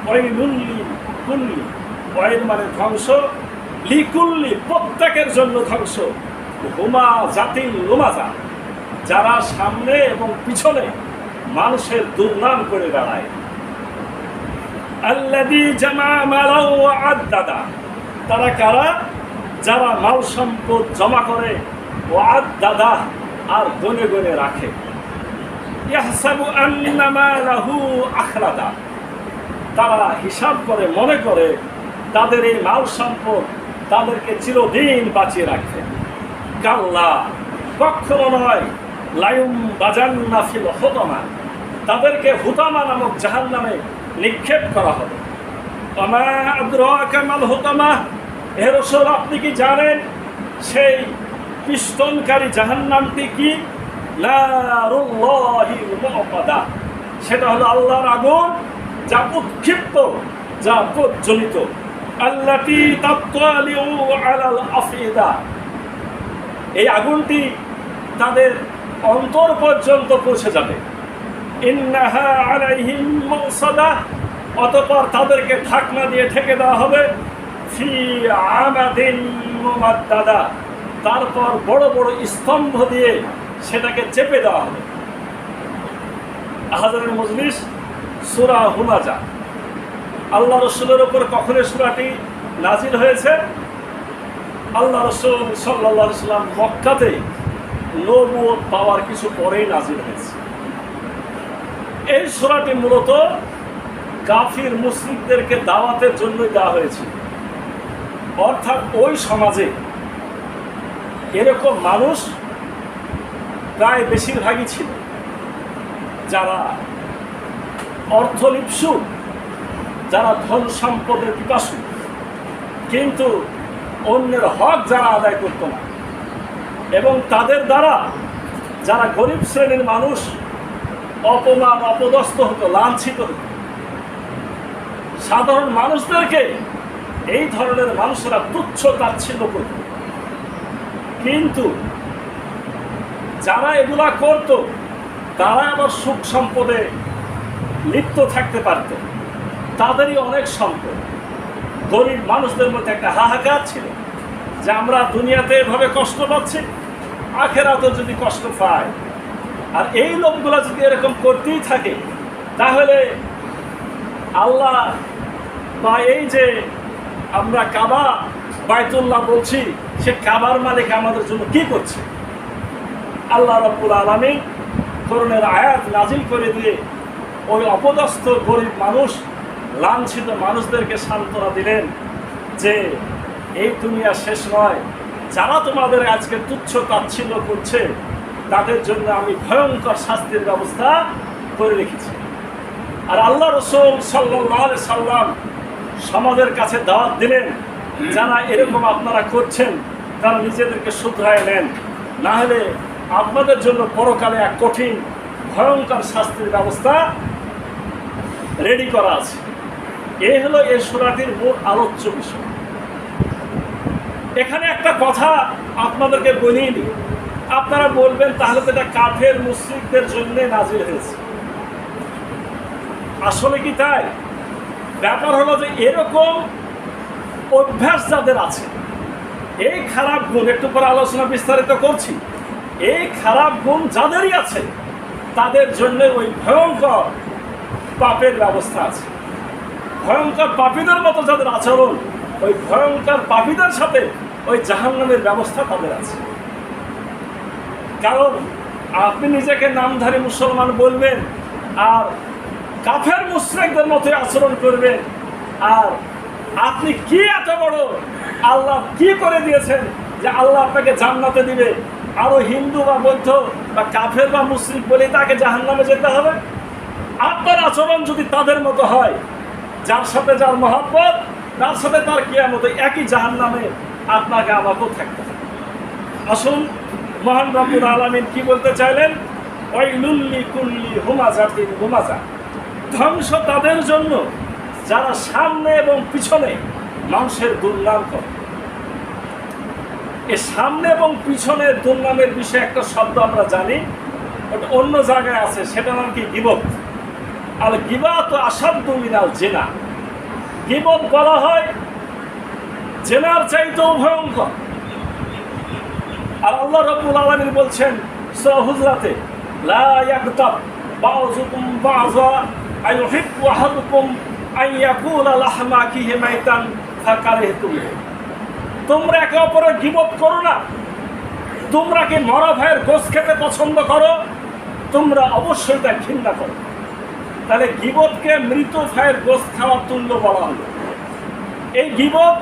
ওয়াইলুল্লি কুল্লি, ওয়াইল মানে ধ্বংস, লিকুল্লি প্রত্যেকের জন্য ধ্বংস, হুমা জাতিল লুমাজা যারা সামনে এবং পিছনে মানুষের দুর্নাম করে বেড়ায়। আল্লাযী জামা মালাও ওয়া আদ্দাদা, তারা কারা? যারা মাল সম্পদ জমা করে, ওয়া আদ্দাদা আর গনে গনে রাখে। ইয়াহসাবু আন্না মালাহু আখলাদা, তারা হিসাব করে মনে করে তাদের এই মাল সম্পদ তাদেরকে চিরদিন বাঁচিয়ে রাখবে। কাল্লা, কখনো নয়, লায়ুম বাজান্না ফিল হুতামা, তাদেরকে হুতামা নামক জাহান্নামে নিক্ষেপ করা হবে। ওমা আদরাকা মাল হুতামা, হে রাসূল আপনি কি জানেন সেই পিষ্টনকারী জাহান্নামটি কি? নারুল্লাহিল মুআকাদা, সেটা হলো আল্লাহর আগুন, যা উৎক্ষিপ্ত, যা প্রজ্বলিত। আল্লাতী তাত্তালিউ আলাল আফিদা, এই আগুনটি তাদের অন্তর পর্যন্ত পৌঁছে যাবে। ইন্নাহা আলাইহিম মুসাদা, অতঃপর তাদেরকে ঢাকনা দিয়ে ঢেকে দেওয়া হবে। ফি আমাদিন মুমাদ্দাদা, তারপর বড় বড় স্তম্ভ দিয়ে সেটাকে চেপে দেওয়া হবে। হাজারের মজলিস, সূরা হুমাজা। আল্লাহ রসুলের উপর কখন এই সূরাটি নাজিল হয়েছে? আল্লাহ রসুল সাল্লাল্লাহু আলাইহি ওয়াসাল্লাম মক্কাতে নবুয়ত পাওয়ার কিছু পরেই নাজিল হয়েছে। এই সূরাটি মূলত কাফির মুশরিকদেরকে দাওয়াতের জন্যই দেওয়া হয়েছিল। অর্থাৎ ওই সমাজে এরকম মানুষ প্রায় বেশিরভাগই ছিল যারা অর্থলিপ্সু, যারা ধন সম্পদের পিপাসু, কিন্তু অন্যের হক যারা আদায় করত না, এবং তাদের দ্বারা যারা গরিব শ্রেণীর মানুষ অপমান অপদস্থ হতো, লাঞ্ছিত হতো। সাধারণ মানুষদেরকে এই ধরনের মানুষেরা তুচ্ছ তাচ্ছিল্য করত। কিন্তু যারা এগুলা করত তারা আবার সুখ সম্পদে লিপ্ত থাকতে পারত, তাদেরই অনেক সম্পদ। গরিব মানুষদের মধ্যে একটা হাহাকার ছিল যে আমরা দুনিয়াতে এভাবে কষ্ট পাচ্ছি, আখেরাতে যদি কষ্ট পায়। আর এই লোকগুলা যদি এরকম করতেই থাকে, তাহলে আল্লাহ বা এই যে আমরা কাবা বাইতুল্লাহ বলছি, সে কাবার মালিক আমাদের জন্য কি করছে? আল্লাহ রাব্বুল আলামিন কোরআনের আয়াত নাজিল করে দিয়ে ওই অপদস্থ গরিব মানুষ, লাঞ্ছিত মানুষদেরকে সান্ত্বনা দিলেন যে এই দুনিয়া শেষ নয়, যারা তোমাদের আজকে তুচ্ছ তাচ্ছিল্য করছে তাদের জন্য আমি ভয়ঙ্কর শাস্তির ব্যবস্থা করে রেখেছি। আর আল্লাহ রাসূল সাল্লাল্লাহু আলাইহি সাল্লাম সমাজের কাছে দাওয়াত দিলেন, যারা এরকম আপনারা করছেন তারা নিজেদেরকে শুধরায় নেন, না হলে আপনাদের জন্য পরকালে এক কঠিন ভয়ঙ্কর শাস্তির ব্যবস্থা রেডি করা আছে। এই হলো এই সূরাটির মূল আলোচ্য বিষয়। এখানে একটা কথা আপনাদেরকে বলিয়ে দিই, আপনারা বলবেন তাহলে তো এটা কাফের মুশরিকদের জন্য নাজিল হয়েছে। আসলে কি তাই? ব্যাপার হলো যে এরকম অভ্যাস যাদের আছে, এই খারাপ গুণ, একটু পরে আলোচনা বিস্তারিত করছি, এই খারাপ গুণ যাদেরই আছে তাদের জন্য ওই ভয়ঙ্কর পাপের ব্যবস্থা আছে। ভয়ঙ্কর পাপীদের মতো যাদের আচরণ, ওই ভয়ঙ্কর পাপীদের সাথে ওই জাহান্নামের ব্যবস্থা তাদের আছে। কারণ আপনি নিজেকে নামধারী মুসলমান বলবেন আর কাফের মুশরিকদের মতো আচরণ করবেন, আর আপনি কি এত বড় আল্লাহ কি করে দিয়েছেন যে আল্লাহ আপনাকে জান্নাতে দিবে, আরো হিন্দু বা বৌদ্ধ বা কাফের বা মুশরিক বলে তাকে জাহান্নামে যেতে হবে? আপনার আচরণ যদি তাদের মতো হয়, যার সাথে যার মহব্বত তার সাথে তার কিয়ামতে একই জাহান্নামে আপনাকে আমাকেও থাকতে হবে। আসুন মহান রব্বুল আলামিন কি বলতে চাইলেন? ওয়াইলুল লিকুল্লি হুমাজাতিন লুমাজা, ধ্বংস তাদের জন্য যারা সামনে এবং পিছনে মানুষের দুর্নাম করে। এই সামনে এবং পিছনের দুর্নামের বিষয়ে একটা শব্দ আমরা জানি, ওটা অন্য জায়গায় আছে, সেটা নাম কি? গীবত। আর গীবাত আসাদ্দু মিনাল জিনা, গীবত বলা হয় জেনার চাইতেও ভয়ঙ্কর। আর আল্লাহ রাব্বুল আলামিন বলছেন সূরা হুজরাতে, লা ইয়াগতাব বাযুকুম বাযা আইয়ুহিব্বু আহাদুকুম আন ইয়াকুলা লাহমা আখিহি মাইতান ফাকারিহতুম। তোমরা একে অপরের গীবত করো না। তোমরা কি মরা ভাইয়ের গোশত খেতে পছন্দ করো? তোমরা অবশ্যই তা ঘৃণা করো। তাহলে গীবতকে মৃত ভাইয়ের গোশত খাওয়ার তুল্য বলা হলো। এই গীবত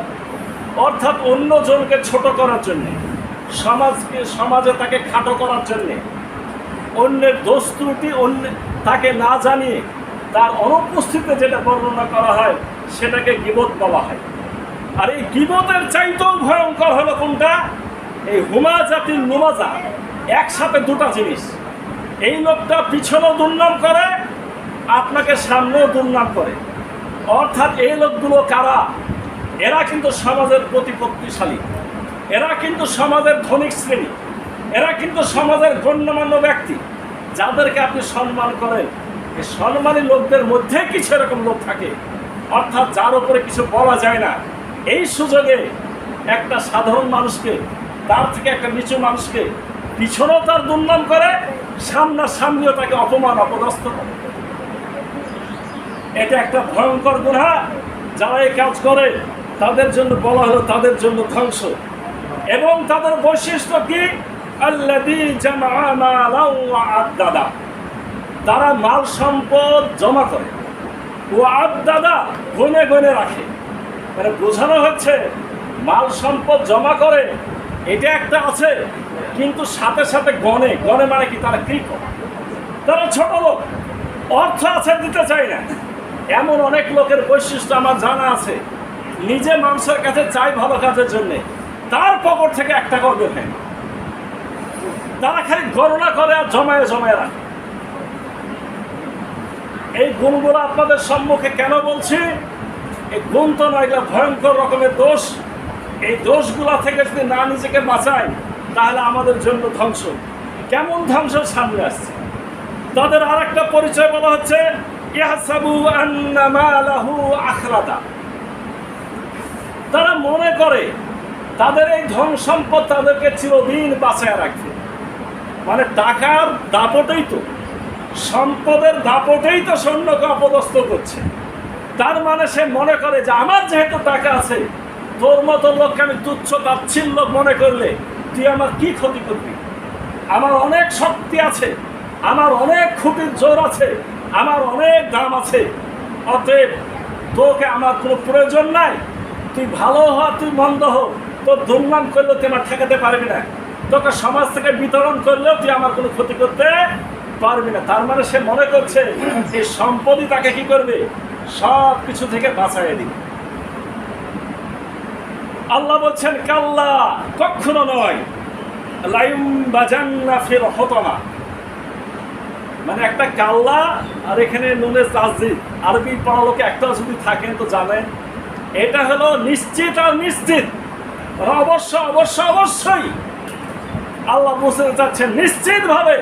অর্থাৎ অন্যজনকে ছোট করার জন্যে, সমাজে তাকে খাটো করার জন্যে, অন্যের দোষ ত্রুটি তাকে না জানিয়ে তার অনুপস্থিতিতে যেটা বর্ণনা করা হয় সেটাকে গীবত বলা হয়। আর এই গীবতের চাইতেও ভয়ঙ্কর হলো কোনটা? এই হুমাজাতিন নুমাজা, একসাথে দুটা জিনিস। এই লোকটা পিছনেও দুর্নাম করে, আপনাকে সামনেও দুর্নাম করে। অর্থাৎ এই লোকগুলো কারা? এরা কিন্তু সমাজের প্রতিপত্তিশালী, এরা কিন্তু সমাজের ধনিক শ্রেণী, এরা কিন্তু সমাজের গণ্যমান্য ব্যক্তি, যাদেরকে আপনি সম্মান করেন। এই সম্মানী লোকদের মধ্যে কিছু এরকম লোক থাকে, অর্থাৎ যার উপরে কিছু বলা যায় না। এই সুযোগে একটা সাধারণ মানুষকে, তার থেকে একটা নিচু মানুষকে পিছনেও তার দুর্নাম করে, সামনাসামনিও তাকে অপমান অপদস্থ করে। এটা একটা ভয়ঙ্কর গুনাহ। যারা এই কাজ করে তাদের জন্য বলা হলো তাদের জন্য ধ্বংস। এবং তাদের বৈশিষ্ট্য কি? আল্লাযী জামআ মালান ওয়া আদ্দাদা। তারা মাল সম্পদ জমা করে, ওয়া আদ্দাদা গুনে গুনে রাখে। মানে বোঝানো হচ্ছে মাল সম্পদ জমা করে এটা একটা আছে, কিন্তু সাথে সাথে গনে মানে কি? তারা কৃপণ, তারা ছোট লোক, অর্থ আছে দিতে চায় না। এমন অনেক লোকের বৈশিষ্ট্য আমার জানা আছে, নিজে মানুষের কাছে চাই ভালো কাজের জন্যে, তার পকেট থেকে একটা করবে না। তারা খালি গণনা করে আর জমায়ে জমায়ে রাখে। এই গুণগুলো আপনাদের সম্মুখে কেন বলছি? এই গুণ তো নয়, এগুলো ভয়ঙ্কর রকমের দোষ। এই দোষগুলা থেকে যদি না নিজেকে বাঁচাই তাহলে আমাদের জন্য ধ্বংস। কেমন ধ্বংস সামনে আসছে? তাদের আর একটা পরিচয় বলা হচ্ছে ইয়াহসাবু আন্না মালাহু আখলাদা। তারা মনে করে তাদের এই ধন সম্পদ তাদেরকে চিরদিন বাঁচায় রাখবে। মানে টাকার দাপটেই তো, সম্পদের দাপটেই তো সৈন্যকে অপদস্থ করছে। তার মানে সে মনে করে যে আমার যেহেতু টাকা আছে, তোর মতো লোককে আমি তুচ্ছ তাচ্ছিল্য মনে করলে তুই আমার কি ক্ষতি করবি? আমার অনেক শক্তি আছে, আমার অনেক খুঁটির জোর আছে, আমার অনেক দাম আছে, অতএব তোকে আমার কোনো প্রয়োজন নাই। তুই ভালো হ, তুই মন্দ হ, তোর দুর্নাম করলেও তুই আমার ঠেকাতে পারবি না, তোকে সমাজ থেকে বিতরণ করলেও তুই আমার কোনো ক্ষতি করতে পারবি না। তার মানে সে মনে করছে এই সম্পদই তাকে কি করবে? সব কিছু থেকে বাঁচাইয়ে দিবে। আল্লাহ বলছেন কাল্লা, কখনো নয়, লাইম বাজান্না ফিল হতমা। মানে একটা কাল্লা, আর এখানে নুনে তাসদিদ, আরবি পড়া লোকে একটা যদি থাকেন তো জানেন এটা হলো নিশ্চিত আর নিশ্চিত। অবশ্য অবশ্য অবশ্যই আল্লাহ বুঝতে চাচ্ছেন নিশ্চিতভাবে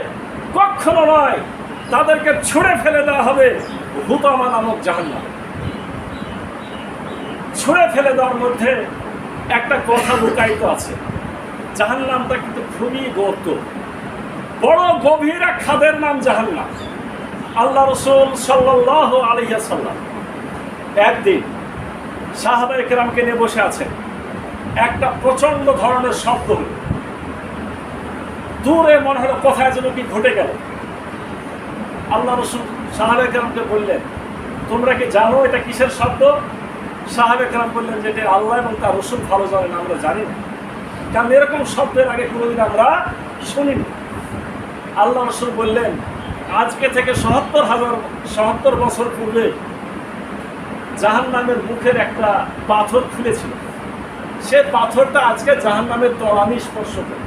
কখনো নয়, তাদেরকে ছুঁড়ে ফেলে দেওয়া হবে হুতামা নামক জাহান্নাম। ছুঁড়ে ফেলে দেওয়ার মধ্যে একটা কথা লুকায়িত আছে। জাহান্নামটা কিন্তু খুবই গর্ত, বড় গভীর এক খাদের নাম জাহান্নাম। আল্লাহ রাসূল সাল্লাল্লাহু আলাইহি ওয়াসাল্লাম একদিন সাহাবায়ে কেরামকে নিয়ে বসে আছেন। একটা প্রচন্ড ধরনের শব্দ হলো, দূরে মনে হলো কোথায় যেন কি ঘটে গেল। আল্লাহ রাসূল সাহাবায়ে কেরামকে বললেন, তোমরা কি জানো এটা কিসের শব্দ? সাহাবায়ে কেরাম বললেন যে এটা আল্লাহ এবং তার রাসূল ভালো জানেন, আমরা জানি না, কারণ এরকম শব্দের আগে কোনোদিন আমরা শুনিনি। আল্লাহ রাসূল বললেন, আজকে থেকে ৭৭ বছর পূর্বে জাহান্নামের মুখের একটা পাথর খুলেছিল, সে পাথরটা আজকে জাহান্নামের তলানি স্পর্শ করে।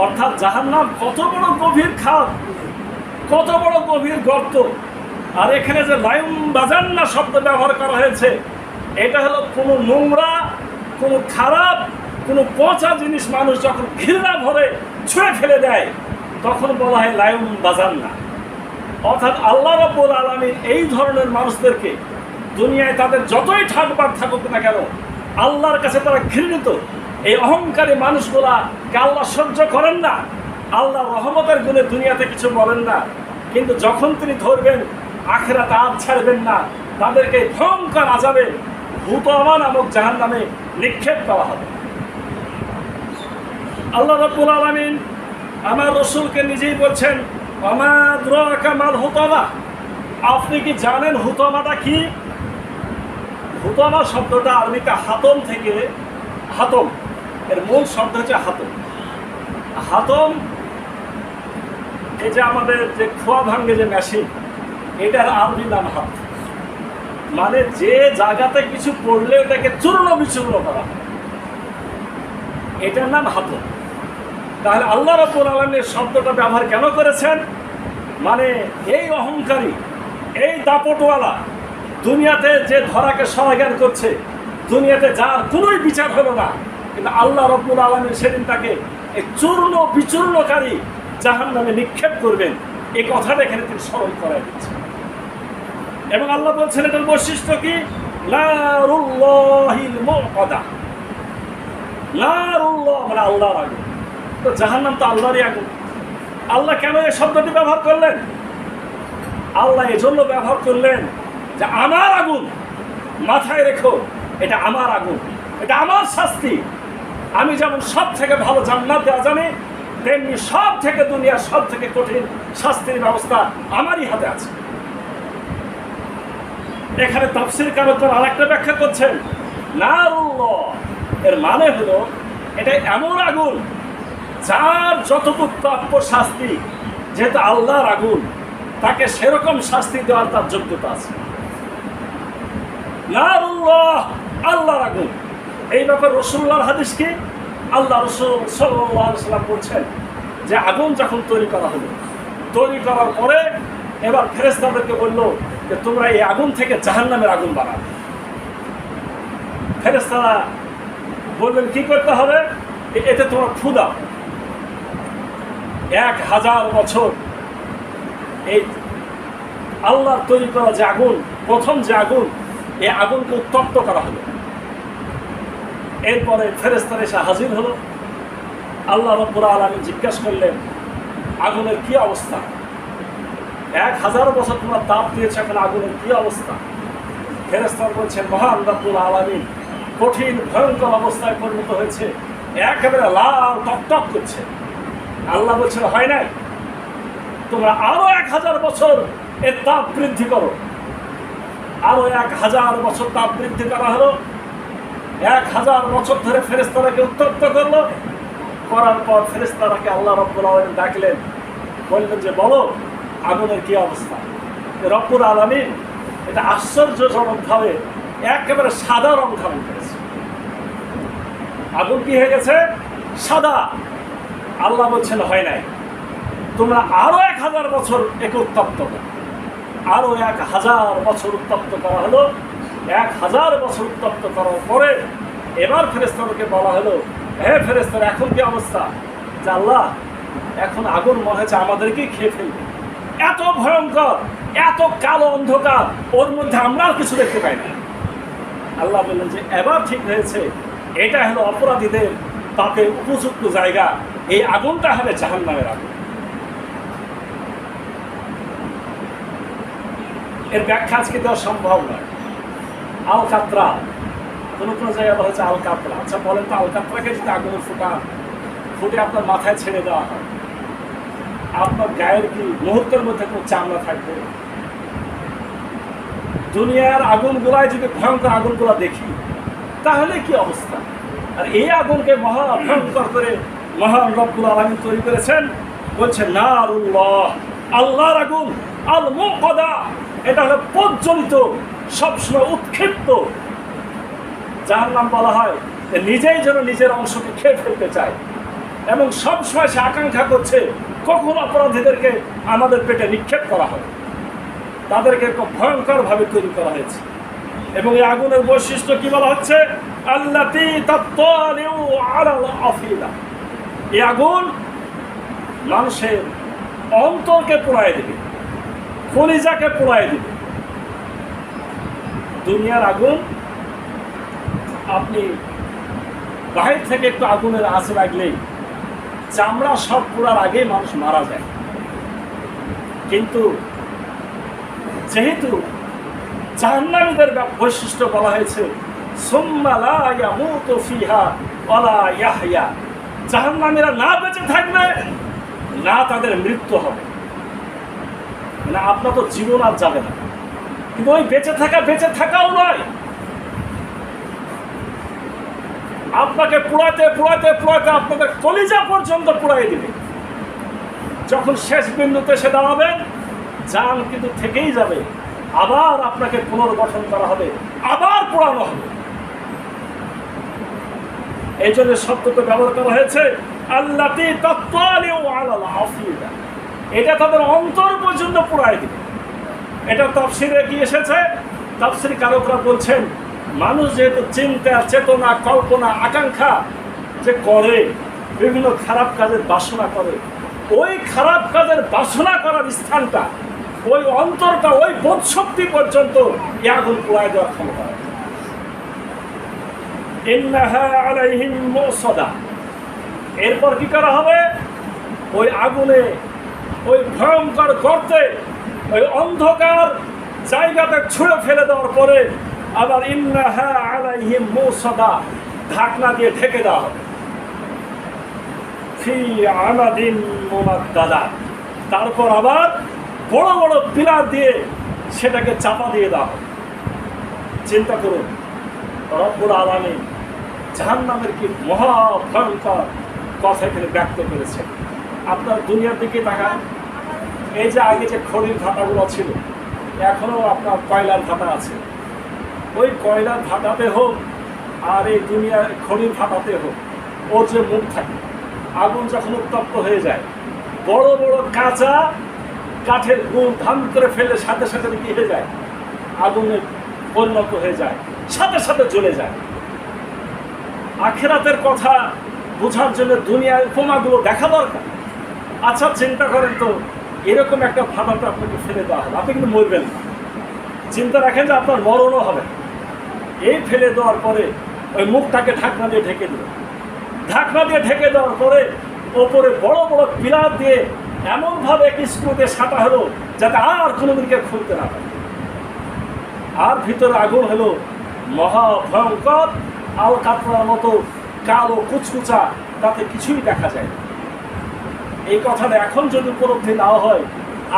অর্থাৎ জাহান্নাম কত বড় গভীর খাদ, কত বড় গভীর গর্ত। আর এখানে যে লাইম বাজান্না শব্দ ব্যবহার করা হয়েছে, এটা হলো কোনো নোংরা, কোনো খারাপ, কোনো পচা জিনিস মানুষ যখন ঘৃণা ভরে ছুঁড়ে ফেলে দেয় তখন বলা হয় লাইম বাজান্না। অর্থাৎ আল্লাহ রাব্বুল আলামিন এই ধরনের মানুষদেরকে দুনিয়ায় তাদের যতই ঠাটবার থাকুক না কেন আল্লাহর কাছে তারা ঘৃণিত। এই অহংকারী মানুষগুলাকে আল্লাহ সহ্য করেন না, আল্লাহ রহমতের গুণে দুনিয়াতে কিছু বলেন না, কিন্তু যখন তিনি ধরবেন আখিরাতে আর ছাড়বেন না, তাদেরকে ভয়ঙ্কর আযাবে হুতামা নামক জাহান্নামে নিক্ষেপ করা হবে। আল্লাহ রাব্বুল আলামিন আমার রাসূলকে নিজেই বলছেন, ওমা আদরাকা মাল হুতামা, আপনি কি জানেন হুতামাটা কি? হুতামা শব্দটা আরবিতে হাতম থেকে, হাতম এর মূল শব্দ হচ্ছে হাতম। হাতম এই যে আমাদের যে খোয়া ভাঙ্গে যে মেশিন, এটার আরবি নাম হাত, মানে যে জায়গাতে কিছু পড়লে ওটাকে চূর্ণ বিচূর্ণ করা, এটার নাম হাতম। তাহলে আল্লাহ রাব্বুল আলামিন শব্দটা ব্যবহার কেন করেছেন? মানে এই অহংকারী, এই দাপটওয়ালা, দুনিয়াতে যে ধরাকে সহায়জ্ঞান করছে, দুনিয়াতে যার কোনোই বিচার হলো না, কিন্তু আল্লাহ রাব্বুল আলামিন সেদিন তাকে এই চূর্ণ বিচূর্ণকারী জাহান্নামে নিক্ষেপ করবেন, এই কথাটা এখানে তিনি স্মরণ করাই দিচ্ছেন। এবং আল্লাহ বলছেন এটার বৈশিষ্ট্য কি? নারুল্লাহিল মুকাদা, নারুল্লাহ মানে আল্লাহর আগুন। তো জাহান্নাম তো আল্লাহরই আগুন। আল্লাহ কেন এই শব্দটি ব্যবহার করলেন? আল্লাহ এজন্য ব্যবহার করলেন যে আমার আগুন, মাথায় রেখো, এটা আমার আগুন, এটা আমার শাস্তি। আমি যেমন সব থেকে ভালো জান্নাত দেওয়া জানি, তেমনি সব থেকে দুনিয়ার সব থেকে কঠিন শাস্তির ব্যবস্থা আমারই হাতে আছে। এখানে তাফসীর কারকগণ আরেকটা ব্যাখ্যা করছেন, নারুল্লাহ এর মানে হলো এটা এমন আগুন যার যতটুকু প্রাপ্য শাস্তি, যেহেতু আল্লাহর আগুন, তাকে সেরকম শাস্তি দেওয়ার তার যোগ্যতা আছে। নারুল্লাহ আল্লাহর আগুন। এই ব্যাপারে রাসূলুল্লাহর হাদিস কি? আল্লাহ রাসূল সাল্লাল্লাহু আলাইহি ওয়াসাল্লাম বলছেন যে আগুন যখন তৈরি করা হলো, তৈরি করার পরে এবার ফেরেশতাদেরকে বলল যে তোমরা এই আগুন থেকে জাহান্নামের আগুন বানাও। ফেরেশতারা বললেন কি করতে হবে? এতে তোমরা ফু দাও। 1000 বছর এই আল্লাহর তৈরি করা যে আগুন, প্রথম যে আগুন, এই আগুনকে উত্তপ্ত করা হলো। এরপরে ফেরেশতারা এসে হাজির হলো। আল্লাহ রাব্বুল আলামিন জিজ্ঞাসা করলেন আগুনের কি অবস্থা? 1000 বছর তোমরা তাপ দিয়েছে, এখন আগুনের কি অবস্থা? ফেরেশতারা বলছেন মহান রাব্বুল আলামিন কঠিন ভয়ঙ্কর অবস্থায় পরিণত হয়েছে, একেবারে লাল টকটক করছে। আল্লাহ বলছেন হয় নাই, তোমরা আরো 1000 বছর এর তাপ বৃদ্ধি করো। আরো 1000 বছর তাপ বৃদ্ধি করা হলো। 1000 বছর ধরে ফেরেশতারাকে উত্তপ্ত করলো। করার পর ফেরেশতারাকে আল্লাহ রাব্বুল আলামিন ডাকলেন, বললেন যে বলো আগুনের কি অবস্থা? রব্বুল আলামিন এটা আশ্চর্যজনকভাবে একেবারে সাদা রং ধারণ করেছে। আগুন কি হয়ে গেছে? সাদা। আল্লাহ বলছেন হয় নাই, তোমরা আরো 1000 বছর একে উত্তপ্ত করো। আরো 1000 বছর উত্তপ্ত করা হলো। 1000 বছর উত্তপ্ত করার পরে এবার ফেরেশতাদেরকে বলা হলো, হে ফেরেশতারা এখন কি অবস্থা? যে আল্লাহ এখন আগুন মনে হচ্ছে আমাদেরকেই খেয়ে ফেলবে। এত ভয়ঙ্কর, এত কালো অন্ধকার, ওর মধ্যে আমরা আর কিছু দেখতে পাই না। আল্লাহ বললেন যে এবার ঠিক হয়েছে, এটা হলো অপরাধীদের পাপের উপযুক্ত জায়গা, এই আগুনটা হবে জাহান্নামের আগুন। এর ব্যাখ্যা আজকে দেওয়া সম্ভব নয়। আল কাতরা, কোনো কোনো জায়গায় বলা হচ্ছে আল কাতরা। আচ্ছা বলেন তো, আল কাতরাকে যদি আগুনের ফুটে আপনার মাথায় ছেড়ে দেওয়া হয়, আপনার গায়ের কি মুহূর্তের মধ্যে কোনো চামড়া থাকবে? দুনিয়ার আগুনগুলায় যদি ভয়ঙ্কর আগুনগুলা দেখি, তাহলে কি অবস্থা? আর এই আগুনকে মহা ভয়ঙ্কর করে মহান রব্বুল আলামিন তৈরি করেছেন। বলছেন নারুল্লাহ আল্লাহর আগুন, আল মুকাদা, এটা হলো প্রজ্বলিত, সবসময় উৎক্ষিপ্ত। যার নাম বলা হয় নিজেই যেন নিজের অংশকে খেয়ে ফেলতে চায়, এবং সবসময় সে আকাঙ্ক্ষা করছে কখন অপরাধীদেরকে আমাদের পেটে নিক্ষেপ করা হবে। তাদেরকে খুব ভয়ঙ্করভাবে তৈরি করা হয়েছে। এবং এই আগুনের বৈশিষ্ট্য কি বলা হচ্ছে? আল্লাতী তাত্তালিউ আলাল আফিদা, এই আগুন মানুষের অন্তরকে পোড়ায় দেবে। কলিজাকে পোড়ায় দিবে। দুনিয়ার আগুন আপনি বাহির থেকে একটু আগুনের আঁচ লাগলেই চামড়া সব পোড়ার আগেই মানুষ মারা যায়। কিন্তু যেহেতু জাহান্নামীদের বৈশিষ্ট্য বলা হয়েছে সুম্মা লা ইয়ামুতু ফিহা ওয়ালা ইয়াহইয়া, জাহান্নামীরা না বেঁচে থাকবে না তাদের মৃত্যু হবে। মানে আপনার তো জীবন আর যাবে না, কিন্তু ওই বেঁচে থাকাও নয়, আপনাকে পোড়াতে পোড়াতে পোড়াতে আপনাদের কলিজা পর্যন্ত পোড়াই দিবে। যখন শেষ বিন্দুতে সে দাঁড়াবেন, জান কিন্তু থেকেই যাবে, আবার আপনাকে পুনর্গঠন করা হবে, আবার পোড়ানো হবে। এই জন্য শব্দকে ব্যবহার করা হয়েছে আল্লাতী তাত্তালিউ আলাল আফিদা, এটা তাদের অন্তর পর্যন্ত পোড়াই দিবে। এটা তাফসীরে কি এসেছে, তাফসীর কারকরা বলছেন মানুষ যেহেতু চিন্তা, চেতনা, কল্পনা, আকাঙ্ক্ষা যে করে, বিভিন্ন খারাপ কাজের বাসনা করে, ওই খারাপ কাজের বাসনা করার স্থানটা, ওই অন্তরটা, ওই বোধশক্তি পর্যন্ত এই আগুন পোড়ায় দেওয়ার ক্ষমতা। ইন্নাহা আলাইহিম মুসাদা, এরপর কি করা হবে, ওই আগুনে, ওই ভয়ঙ্কর গর্তে, ওই অন্ধকার জায়গাতে ছুঁড়ে ফেলে দেওয়ার পরে আবার ইন্নাহা আলাইহিম মুসাদা, ঢাকনা দিয়ে ঢেকে দেওয়া হবে। ফি আমাদিন মুমাদ্দাদা, তারপর আবার বড় বড় পিলার দিয়ে সেটাকে চাপা দিয়ে দেওয়া হবে। চিন্তা করুন, রব্বুল আলামিন জাহান্নামের কি মহা ভয়ঙ্কর কথা এখানে ব্যক্ত করেছেন। আপনার দুনিয়ার দিকে তাকান, এই যে আগে যে খড়ির ভাটাগুলো ছিল, এখনো আপনার কয়লার ভাটা আছে। ওই কয়লার ভাটাতে হোক আর এই দুনিয়ার খড়ির ভাটাতে হোক, ওর যে মুখ থাকে, আগুন যখন উত্তপ্ত হয়ে যায়, বড় বড় কাঁচা কাঠের গুণ ধান করে ফেলে সাথে সাথে কি হয়ে যায়, আগুনে পরিণত হয়ে যায়, সাথে সাথে জ্বলে যায়। আখিরাতের কথা বোঝার জন্য দুনিয়ার উপমাগুলো দেখা দরকার। আচ্ছা চিন্তা করেন তো, এরকম একটা ভাটাতে আপনাকে ফেলে দেওয়া হবে, আপনি কিন্তু মরবেন না। চিন্তা রাখেন যে আপনার মরণও হবে। এই ফেলে দেওয়ার পরে ওই মুখটাকে ঢাকনা দিয়ে ঢেকে দেবে। ঢাকনা দিয়ে ঢেকে দেওয়ার পরে ওপরে বড় বড় পিলার দিয়ে এমনভাবে একটি স্ক্রু দিয়ে সাঁটা হলো যাতে আর কোনোদিনকে খুলতে না পারে। আর ভিতরে আগুন হলো মহা ভয়ঙ্কর, আল কাতরার মতো কালো কুচকুচা, তাতে কিছুই দেখা যায় না। এই কথাটা এখন যদি উপলব্ধি না হয়,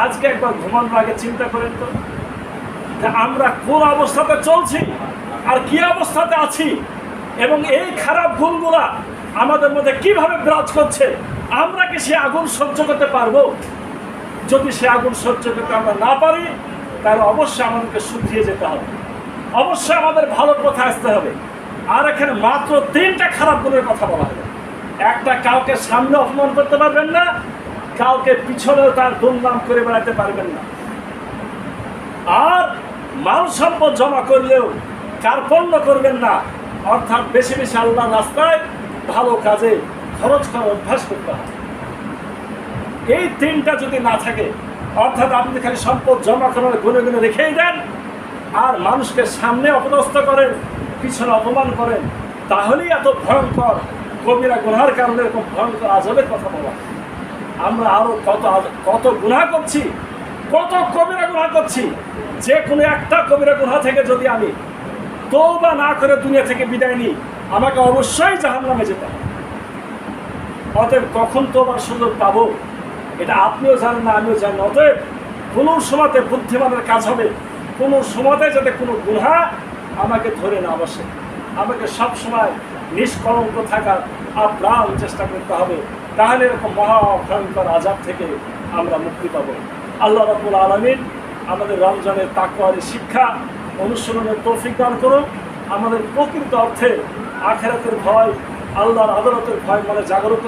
আজকে একবার ঘুমানোর আগে চিন্তা করেন তো যে আমরা কোন অবস্থাতে চলছি আর কি অবস্থাতে আছি, এবং এই খারাপ গুণগুলা আমাদের মধ্যে কিভাবে বিরাজ করছে। আমরা কি সে আগুন সহ্য করতে পারবো? যদি সে আগুন সহ্য করতে আমরা না পারি, তাহলে অবশ্যই আমাদেরকে শুকিয়ে যেতে হবে, অবশ্যই আমাদের ভালো পথে আসতে হবে। আর এখানে মাত্র 3টা খারাপ গুণের কথা বলা হবে। একটা, কাউকে সামনে অপমান করতে পারবেন না, কাউকে পিছনেও তার দুর্নাম করে বেড়াতে পারবেন না, আর মাল সম্পদ জমা করলেও কার্পণ্য করবেন না, অর্থাৎ বেশি বেশি আল্লাহর রাস্তায় ভালো কাজে খরচ করার অভ্যাস করতে হবে। এই 3টা যদি না থাকে, অর্থাৎ আপনি খালি সম্পদ জমা করার গুনে গুনে রেখেই দেন আর মানুষকে সামনে অপদস্থ করেন, পিছনে অপমান করেন, তাহলেই এত ভয়ঙ্কর কবিরা গুনার কারণে এরকম ভয়ঙ্কর আযাবের কথা বলা। আমরা আরো কত গুনাহ করছি, কত কবিরা গুনাহ করছি। যে কোনো একটা কবিরা গুনাহ থেকে যদি আমি তওবা না করে দুনিয়া থেকে বিদায় নিই, আমাকে অবশ্যই জাহান্নামে যেতে হবে। অতএব কখন তওবার সুযোগ পাবো এটা আপনিও জানেন না, আমিও জানি না। অতএব কোনো সময়তে বুদ্ধিমানের কাজ হবে, কোনো সময়তে যাতে কোনো গুনাহ আমাকে ধরে না বসে। আমাকে সব সময় নিষ্কলঙ্ক থাকার আপ্রাণ চেষ্টা করতে হবে, তাহলে এরকম মহা ভয়ঙ্কর আযাব থেকে আমরা মুক্তি পাবো। আল্লাহ রাব্বুল আলামিন আমাদের রমজানের তাকওয়ার শিক্ষা অনুশীলনের তৌফিক দান করুন। আমাদের প্রকৃত অর্থে আখিরাতের ভয়, আল্লাহর আদালতের ভয় মানে জাগরুক